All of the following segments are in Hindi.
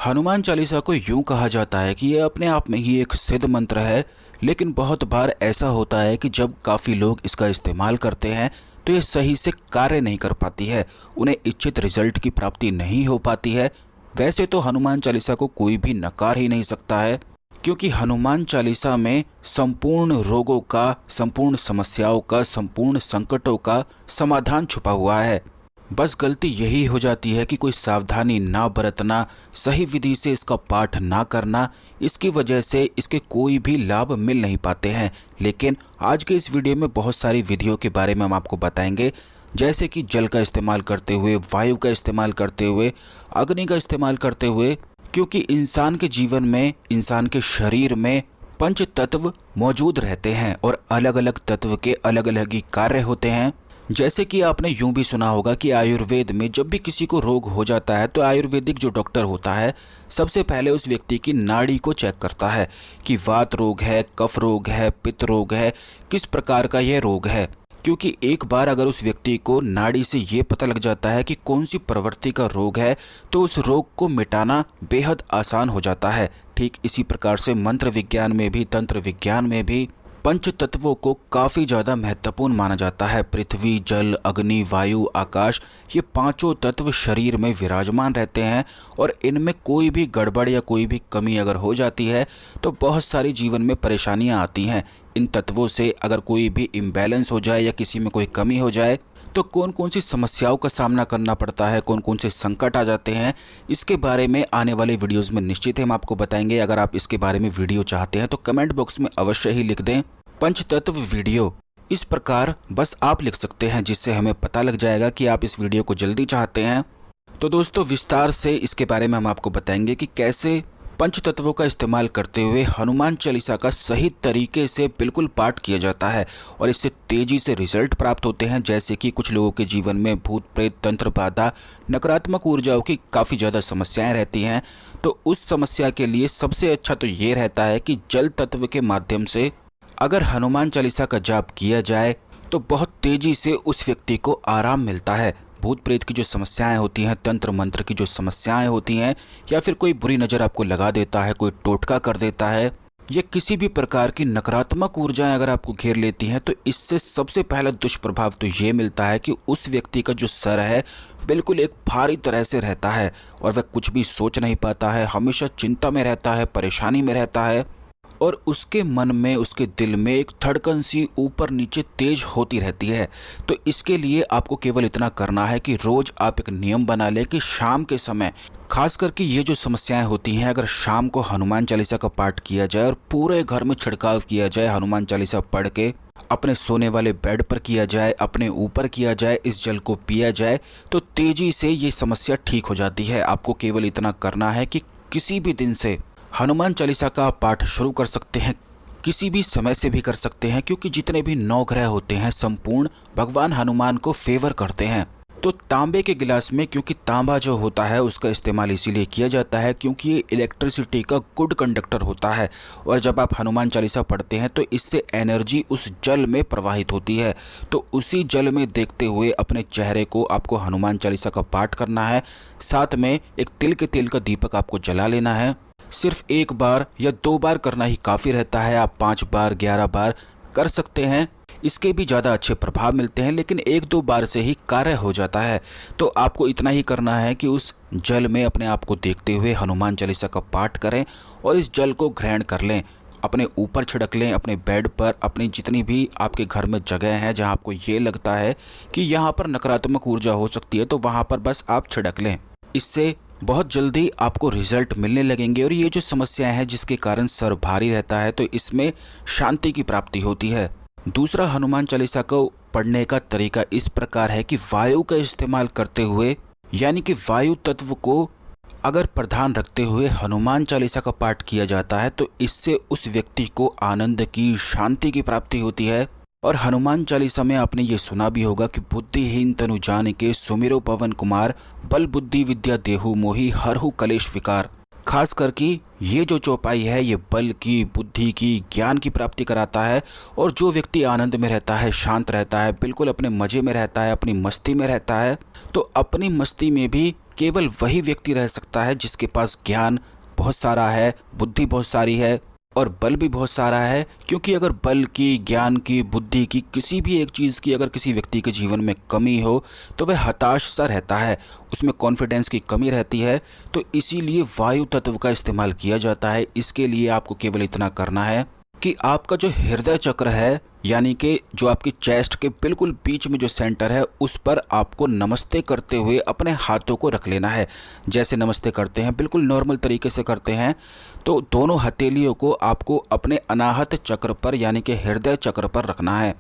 हनुमान चालीसा को यूं कहा जाता है कि यह अपने आप में ही एक सिद्ध मंत्र है, लेकिन बहुत बार ऐसा होता है कि जब काफ़ी लोग इसका इस्तेमाल करते हैं तो ये सही से कार्य नहीं कर पाती है, उन्हें इच्छित रिजल्ट की प्राप्ति नहीं हो पाती है। वैसे तो हनुमान चालीसा को कोई भी नकार ही नहीं सकता है, क्योंकि हनुमान चालीसा में संपूर्ण रोगों का, संपूर्ण समस्याओं का, संपूर्ण संकटों का समाधान छुपा हुआ है। बस गलती यही हो जाती है कि कोई सावधानी ना बरतना, सही विधि से इसका पाठ ना करना, इसकी वजह से इसके कोई भी लाभ मिल नहीं पाते हैं। लेकिन आज के इस वीडियो में बहुत सारी विधियों के बारे में हम आपको बताएंगे, जैसे कि जल का इस्तेमाल करते हुए, वायु का इस्तेमाल करते हुए, अग्नि का इस्तेमाल करते हुए, क्योंकि इंसान के जीवन में, इंसान के शरीर में पंच तत्व मौजूद रहते हैं और अलग अलग तत्व के अलग अलग ही कार्य होते हैं। जैसे कि आपने यूं भी सुना होगा कि आयुर्वेद में जब भी किसी को रोग हो जाता है तो आयुर्वेदिक जो डॉक्टर होता है सबसे पहले उस व्यक्ति की नाड़ी को चेक करता है कि वात रोग है, कफ रोग है, पित्त रोग है, किस प्रकार का यह रोग है। क्योंकि एक बार अगर उस व्यक्ति को नाड़ी से ये पता लग जाता है कि कौन सी प्रवृत्ति का रोग है तो उस रोग को मिटाना बेहद आसान हो जाता है। ठीक इसी प्रकार से मंत्र विज्ञान में भी, तंत्र विज्ञान में भी पंच तत्वों को काफ़ी ज़्यादा महत्वपूर्ण माना जाता है। पृथ्वी, जल, अग्नि, वायु, आकाश, ये पांचों तत्व शरीर में विराजमान रहते हैं और इनमें कोई भी गड़बड़ या कोई भी कमी अगर हो जाती है तो बहुत सारी जीवन में परेशानियां आती हैं। इन तत्वों से अगर कोई भी इम्बैलेंस हो जाए या किसी में कोई कमी हो जाए तो कौन कौन सी समस्याओं का सामना करना पड़ता है, कौन कौन से संकट आ जाते हैं, इसके बारे में आने वाले वीडियोज़ में निश्चित हम आपको बताएंगे। अगर आप इसके बारे में वीडियो चाहते हैं तो कमेंट बॉक्स में अवश्य ही लिख दें पंचतत्व वीडियो। इस प्रकार बस आप लिख सकते हैं, जिससे हमें पता लग जाएगा कि आप इस वीडियो को जल्दी चाहते हैं। तो दोस्तों, विस्तार से इसके बारे में हम आपको बताएंगे कि कैसे पंचतत्वों का इस्तेमाल करते हुए हनुमान चालीसा का सही तरीके से बिल्कुल पाठ किया जाता है और इससे तेज़ी से रिजल्ट प्राप्त होते हैं। जैसे कि कुछ लोगों के जीवन में भूत प्रेत, तंत्र बाधा, नकारात्मक ऊर्जाओं की काफ़ी ज़्यादा समस्याएं रहती हैं, तो उस समस्या के लिए सबसे अच्छा तो ये रहता है कि जल तत्व के माध्यम से अगर हनुमान चालीसा का जाप किया जाए तो बहुत तेज़ी से उस व्यक्ति को आराम मिलता है। भूत प्रेत की जो समस्याएं होती हैं, तंत्र मंत्र की जो समस्याएं होती हैं, या फिर कोई बुरी नज़र आपको लगा देता है, कोई टोटका कर देता है, या किसी भी प्रकार की नकारात्मक ऊर्जाएं अगर आपको घेर लेती हैं, तो इससे सबसे पहला दुष्प्रभाव तो ये मिलता है कि उस व्यक्ति का जो सर है बिल्कुल एक भारी तरह से रहता है और वह कुछ भी सोच नहीं पाता है, हमेशा चिंता में रहता है, परेशानी में रहता है और उसके मन में, उसके दिल में एक धड़कन सी ऊपर नीचे तेज होती रहती है। तो इसके लिए आपको केवल इतना करना है कि रोज़ आप एक नियम बना लें कि शाम के समय, खास करके ये जो समस्याएं होती हैं, अगर शाम को हनुमान चालीसा का पाठ किया जाए और पूरे घर में छिड़काव किया जाए, हनुमान चालीसा पढ़ के अपने सोने वाले बेड पर किया जाए, अपने ऊपर किया जाए, इस जल को पिया जाए, तो तेज़ी से ये समस्या ठीक हो जाती है। आपको केवल इतना करना है कि किसी भी दिन से हनुमान चालीसा का पाठ शुरू कर सकते हैं, किसी भी समय से भी कर सकते हैं, क्योंकि जितने भी 9 ग्रह होते हैं संपूर्ण भगवान हनुमान को फेवर करते हैं। तो तांबे के गिलास में, क्योंकि तांबा जो होता है उसका इस्तेमाल इसीलिए किया जाता है क्योंकि ये इलेक्ट्रिसिटी का गुड कंडक्टर होता है और जब आप हनुमान चालीसा पढ़ते हैं तो इससे एनर्जी उस जल में प्रवाहित होती है। तो उसी जल में देखते हुए अपने चेहरे को आपको हनुमान चालीसा का पाठ करना है। साथ में एक तिल के तेल का दीपक आपको जला लेना है। सिर्फ 1 बार या 2 बार करना ही काफ़ी रहता है। आप 5 बार, 11 बार कर सकते हैं, इसके भी ज़्यादा अच्छे प्रभाव मिलते हैं, लेकिन 1-2 बार से ही कार्य हो जाता है। तो आपको इतना ही करना है कि उस जल में अपने आप को देखते हुए हनुमान चालीसा का पाठ करें और इस जल को ग्रहण कर लें, अपने ऊपर छिड़क लें, अपने बेड पर, अपनी जितनी भी आपके घर में जगह है जहाँ आपको ये लगता है कि यहाँ पर नकारात्मक ऊर्जा हो सकती है, तो वहाँ पर बस आप छिड़क लें। इससे बहुत जल्दी आपको रिजल्ट मिलने लगेंगे और ये जो समस्याएं हैं जिसके कारण सर भारी रहता है, तो इसमें शांति की प्राप्ति होती है। दूसरा, हनुमान चालीसा को पढ़ने का तरीका इस प्रकार है कि वायु का इस्तेमाल करते हुए, यानी कि वायु तत्व को अगर प्रधान रखते हुए हनुमान चालीसा का पाठ किया जाता है तो इससे उस व्यक्ति को आनंद की, शांति की प्राप्ति होती है। और हनुमान चालीसा में आपने ये सुना भी होगा कि बुद्धिहीन तनु जानिके सुमिरो पवन कुमार, बल बुद्धि विद्या देहु मोहि हरहु कलेश विकार। खास करके ये जो चौपाई है ये बल की, बुद्धि की, ज्ञान की प्राप्ति कराता है और जो व्यक्ति आनंद में रहता है, शांत रहता है, बिल्कुल अपने मज़े में रहता है, अपनी मस्ती में रहता है, तो अपनी मस्ती में भी केवल वही व्यक्ति रह सकता है जिसके पास ज्ञान बहुत सारा है, बुद्धि बहुत सारी है और बल भी बहुत सारा है। क्योंकि अगर बल की, ज्ञान की, बुद्धि की, किसी भी एक चीज़ की अगर किसी व्यक्ति के जीवन में कमी हो तो वह हताश सा रहता है, उसमें कॉन्फिडेंस की कमी रहती है। तो इसीलिए वायु तत्व का इस्तेमाल किया जाता है। इसके लिए आपको केवल इतना करना है कि आपका जो हृदय चक्र है, यानी कि जो आपकी चेस्ट के बिल्कुल बीच में जो सेंटर है, उस पर आपको नमस्ते करते हुए अपने हाथों को रख लेना है। जैसे नमस्ते करते हैं, बिल्कुल नॉर्मल तरीके से करते हैं। तो दोनों हथेलियों को आपको अपने अनाहत चक्र पर यानी कि हृदय चक्र पर रखना है।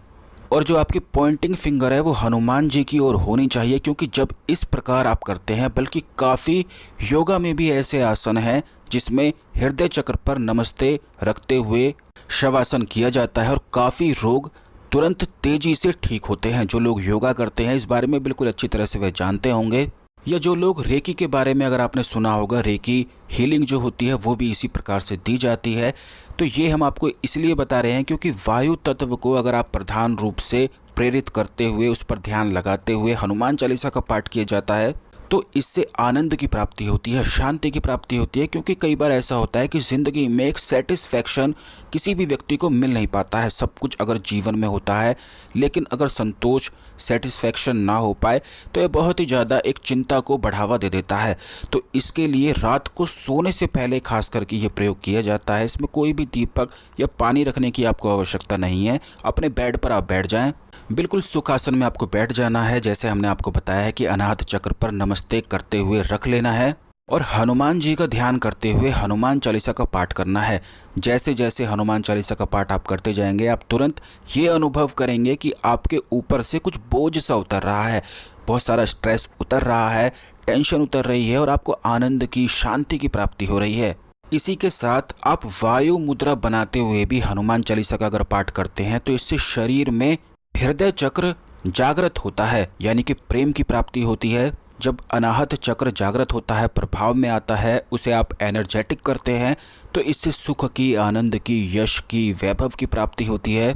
और जो आपकी पॉइंटिंग फिंगर है वो हनुमान जी की ओर होनी चाहिए। क्योंकि जब इस प्रकार आप करते हैं, बल्कि काफ़ी योगा में भी ऐसे आसन हैं जिसमें हृदय चक्र पर नमस्ते रखते हुए शवासन किया जाता है और काफ़ी रोग तुरंत तेजी से ठीक होते हैं। जो लोग योगा करते हैं इस बारे में बिल्कुल अच्छी तरह से वे जानते होंगे। या जो लोग रेकी के बारे में अगर आपने सुना होगा, रेकी हीलिंग जो होती है वो भी इसी प्रकार से दी जाती है। तो ये हम आपको इसलिए बता रहे हैं क्योंकि वायु तत्व को अगर आप प्रधान रूप से प्रेरित करते हुए, उस पर ध्यान लगाते हुए हनुमान चालीसा का पाठ किया जाता है तो इससे आनंद की प्राप्ति होती है, शांति की प्राप्ति होती है। क्योंकि कई बार ऐसा होता है कि ज़िंदगी में एक सेटिस्फैक्शन किसी भी व्यक्ति को मिल नहीं पाता है। सब कुछ अगर जीवन में होता है, लेकिन अगर संतोष, सेटिस्फैक्शन ना हो पाए तो यह बहुत ही ज़्यादा एक चिंता को बढ़ावा दे देता है। तो इसके लिए रात को सोने से पहले खास करके ये प्रयोग किया जाता है। इसमें कोई भी दीपक या पानी रखने की आपको आवश्यकता नहीं है। अपने बेड पर आप बैठ जाएं, बिल्कुल सुखासन में आपको बैठ जाना है। जैसे हमने आपको बताया है कि अनाहत चक्र पर नमस्ते करते हुए रख लेना है और हनुमान जी का ध्यान करते हुए हनुमान चालीसा का पाठ करना है। जैसे जैसे हनुमान चालीसा का पाठ आप करते जाएंगे, आप तुरंत ये अनुभव करेंगे कि आपके ऊपर से कुछ बोझ सा उतर रहा है, बहुत सारा स्ट्रेस उतर रहा है, टेंशन उतर रही है और आपको आनंद की, शांति की प्राप्ति हो रही है। इसी के साथ आप वायु मुद्रा बनाते हुए भी हनुमान चालीसा का अगर पाठ करते हैं तो इससे शरीर में हृदय चक्र जागृत होता है, यानी कि प्रेम की प्राप्ति होती है। जब अनाहत चक्र जागृत होता है, प्रभाव में आता है, उसे आप एनर्जेटिक करते हैं तो इससे सुख की, आनंद की, यश की, वैभव की प्राप्ति होती है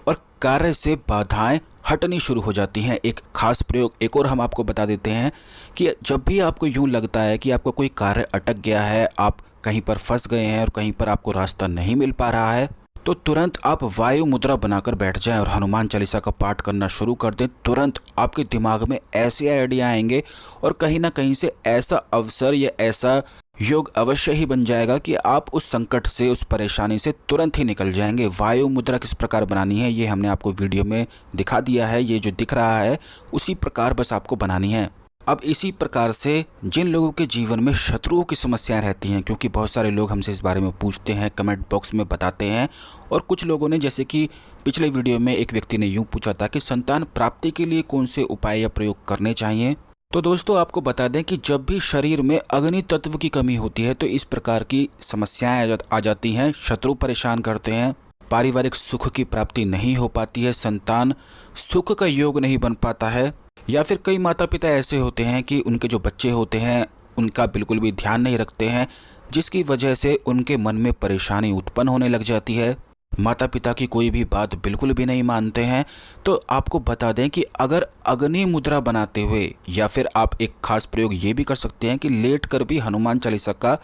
और कार्य से बाधाएं हटनी शुरू हो जाती हैं। एक खास प्रयोग एक और हम आपको बता देते हैं कि जब भी आपको यूं लगता है कि आपका कोई कार्य अटक गया है, आप कहीं पर फंस गए हैं और कहीं पर आपको रास्ता नहीं मिल पा रहा है, तो तुरंत आप वायु मुद्रा बनाकर बैठ जाएं और हनुमान चालीसा का पाठ करना शुरू कर दें। तुरंत आपके दिमाग में ऐसे आइडिया आएंगे और कहीं ना कहीं से ऐसा अवसर या ऐसा योग अवश्य ही बन जाएगा कि आप उस संकट से, उस परेशानी से तुरंत ही निकल जाएंगे। वायु मुद्रा किस प्रकार बनानी है ये हमने आपको वीडियो में दिखा दिया है। ये जो दिख रहा है उसी प्रकार बस आपको बनानी है। अब इसी प्रकार से जिन लोगों के जीवन में शत्रुओं की समस्याएं रहती हैं, क्योंकि बहुत सारे लोग हमसे इस बारे में पूछते हैं, कमेंट बॉक्स में बताते हैं, और कुछ लोगों ने, जैसे कि पिछले वीडियो में एक व्यक्ति ने यूं पूछा था कि संतान प्राप्ति के लिए कौन से उपाय या प्रयोग करने चाहिए। तो दोस्तों आपको बता दें कि जब भी शरीर में अग्नि तत्व की कमी होती है तो इस प्रकार की समस्याएं आ जाती हैं। शत्रु परेशान करते हैं, पारिवारिक सुख की प्राप्ति नहीं हो पाती है, संतान सुख का योग नहीं बन पाता है, या फिर कई माता पिता ऐसे होते हैं कि उनके जो बच्चे होते हैं उनका बिल्कुल भी ध्यान नहीं रखते हैं, जिसकी वजह से उनके मन में परेशानी उत्पन्न होने लग जाती है। माता पिता की कोई भी बात बिल्कुल भी नहीं मानते हैं। तो आपको बता दें कि अगर अग्नि मुद्रा बनाते हुए, या फिर आप एक खास प्रयोग ये भी कर सकते हैं कि लेट कर भी हनुमान चालीसा का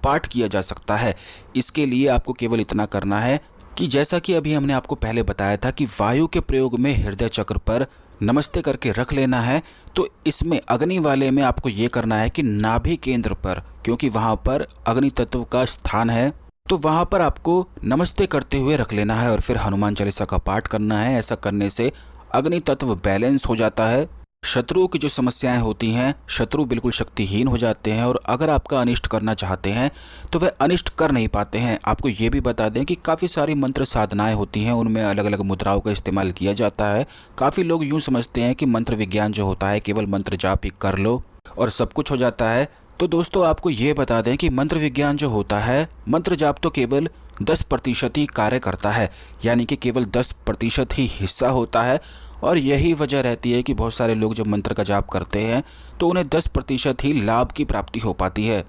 पाठ किया जा सकता है। इसके लिए आपको केवल इतना करना है कि जैसा कि अभी हमने आपको पहले बताया था कि वायु के प्रयोग में हृदय चक्र पर नमस्ते करके रख लेना है, तो इसमें अग्नि वाले में आपको ये करना है कि नाभि केंद्र पर, क्योंकि वहाँ पर अग्नि तत्व का स्थान है, तो वहाँ पर आपको नमस्ते करते हुए रख लेना है और फिर हनुमान चालीसा का पाठ करना है। ऐसा करने से अग्नि तत्व बैलेंस हो जाता है। शत्रुओं की जो समस्याएं होती हैं, शत्रु बिल्कुल शक्तिहीन हो जाते हैं और अगर आपका अनिष्ट करना चाहते हैं तो वह अनिष्ट कर नहीं पाते हैं। आपको ये भी बता दें कि काफ़ी सारी मंत्र साधनाएं होती हैं, उनमें अलग अलग मुद्राओं का इस्तेमाल किया जाता है। काफ़ी लोग यूँ समझते हैं कि मंत्र विज्ञान जो होता है केवल मंत्र जाप ही कर लो और सब कुछ हो जाता है। तो दोस्तों आपको ये बता दें कि मंत्र विज्ञान जो होता है, मंत्र जाप तो केवल 10% ही कार्य करता है, यानी कि केवल 10% ही हिस्सा होता है। और यही वजह रहती है कि बहुत सारे लोग जब मंत्र का जाप करते हैं तो उन्हें 10% ही लाभ की प्राप्ति हो पाती है।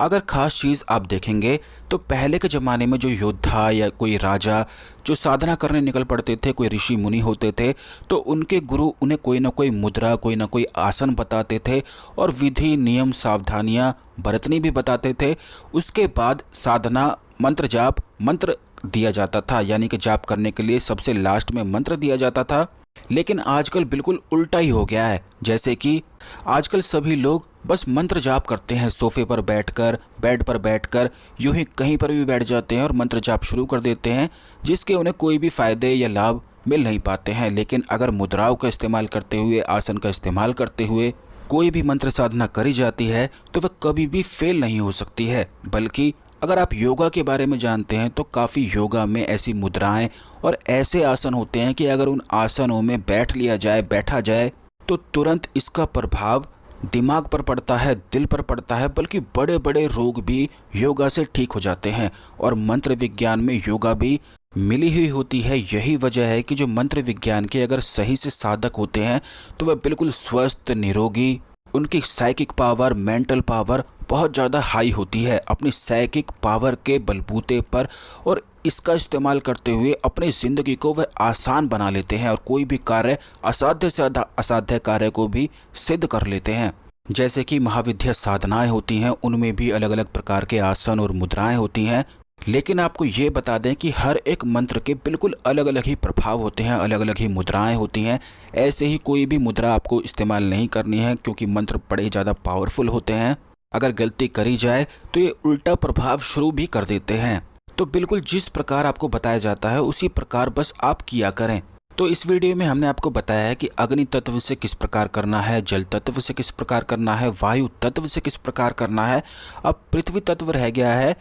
अगर खास चीज़ आप देखेंगे तो पहले के ज़माने में जो योद्धा या कोई राजा जो साधना करने निकल पड़ते थे, कोई ऋषि मुनि होते थे, तो उनके गुरु उन्हें कोई ना कोई मुद्रा, कोई ना कोई आसन बताते थे और विधि नियम सावधानियां बरतनी भी बताते थे। उसके बाद साधना मंत्र जाप मंत्र दिया जाता था, यानी कि जाप करने के लिए सबसे लास्ट में मंत्र दिया जाता था। लेकिन आजकल बिल्कुल उल्टा ही हो गया है। जैसे कि आजकल सभी लोग बस मंत्र जाप करते हैं, सोफे पर बैठकर, बेड पर बैठकर, यूं ही कहीं पर भी बैठ जाते हैं और मंत्र जाप शुरू कर देते हैं, जिसके उन्हें कोई भी फ़ायदे या लाभ मिल नहीं पाते हैं। लेकिन अगर मुद्राओं का इस्तेमाल करते हुए, आसन का इस्तेमाल करते हुए कोई भी मंत्र साधना करी जाती है तो वह कभी भी फेल नहीं हो सकती है। बल्कि अगर आप योगा के बारे में जानते हैं तो काफ़ी योगा में ऐसी मुद्राएं और ऐसे आसन होते हैं कि अगर उन आसनों में बैठा जाए तो तुरंत इसका प्रभाव दिमाग पर पड़ता है, दिल पर पड़ता है, बल्कि बड़े बड़े रोग भी योगा से ठीक हो जाते हैं। और मंत्र विज्ञान में योगा भी मिली हुई होती है। यही वजह है कि जो मंत्र विज्ञान के अगर सही से साधक होते हैं तो वह बिल्कुल स्वस्थ, निरोगी, उनकी साइकिक पावर, मेंटल पावर बहुत ज़्यादा हाई होती है। अपनी साइकिक पावर के बलबूते पर और इसका इस्तेमाल करते हुए अपनी ज़िंदगी को वह आसान बना लेते हैं और कोई भी कार्य, असाध्य से असाध्य कार्य को भी सिद्ध कर लेते हैं। जैसे कि महाविद्या साधनाएं होती हैं, उनमें भी अलग अलग प्रकार के आसन और मुद्राएं होती हैं। लेकिन आपको ये बता दें कि हर एक मंत्र के बिल्कुल अलग अलग ही प्रभाव होते हैं, अलग अलग ही मुद्राएं होती हैं। ऐसे ही कोई भी मुद्रा आपको इस्तेमाल नहीं करनी है, क्योंकि मंत्र बड़े ज़्यादा पावरफुल होते हैं। अगर गलती करी जाए तो ये उल्टा प्रभाव शुरू भी कर देते हैं। तो बिल्कुल जिस प्रकार आपको बताया जाता है उसी प्रकार बस आप किया करें। तो इस वीडियो में हमने आपको बताया है कि अग्नि तत्व से किस प्रकार करना है, जल तत्व से किस प्रकार करना है, वायु तत्व से किस प्रकार करना है। अब पृथ्वी तत्व रह गया है।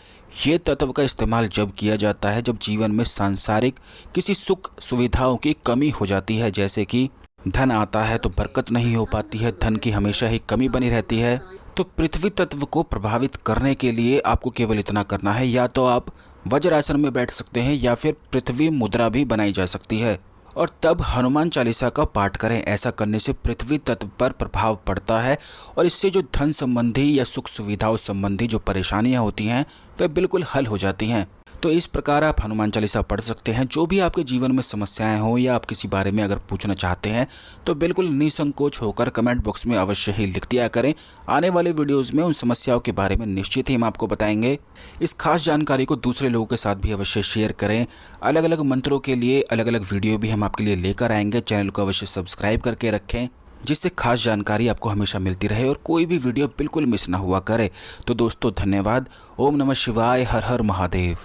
ये तत्व का इस्तेमाल जब किया जाता है जब जीवन में सांसारिक किसी सुख सुविधाओं की कमी हो जाती है। जैसे कि धन आता है तो बरकत नहीं हो पाती है, धन की हमेशा ही कमी बनी रहती है। तो पृथ्वी तत्व को प्रभावित करने के लिए आपको केवल इतना करना है, या तो आप वज्रासन में बैठ सकते हैं या फिर पृथ्वी मुद्रा भी बनाई जा सकती है और तब हनुमान चालीसा का पाठ करें। ऐसा करने से पृथ्वी तत्व पर प्रभाव पड़ता है और इससे जो धन संबंधी या सुख सुविधाओं संबंधी जो परेशानियां होती हैं वह बिल्कुल हल हो जाती हैं। तो इस प्रकार आप हनुमान चालीसा पढ़ सकते हैं। जो भी आपके जीवन में समस्याएं हों या आप किसी बारे में अगर पूछना चाहते हैं तो बिल्कुल निसंकोच होकर कमेंट बॉक्स में अवश्य ही लिख दिया करें। आने वाले वीडियोस में उन समस्याओं के बारे में निश्चित ही हम आपको बताएंगे। इस खास जानकारी को दूसरे लोगों के साथ भी अवश्य शेयर करें। अलग अलग मंत्रों के लिए अलग अलग वीडियो भी हम आपके लिए लेकर आएंगे। चैनल को अवश्य सब्सक्राइब करके रखें, जिससे खास जानकारी आपको हमेशा मिलती रहे और कोई भी वीडियो बिल्कुल मिस ना हुआ करे। तो दोस्तों धन्यवाद। ओम नमः शिवाय, हर हर महादेव।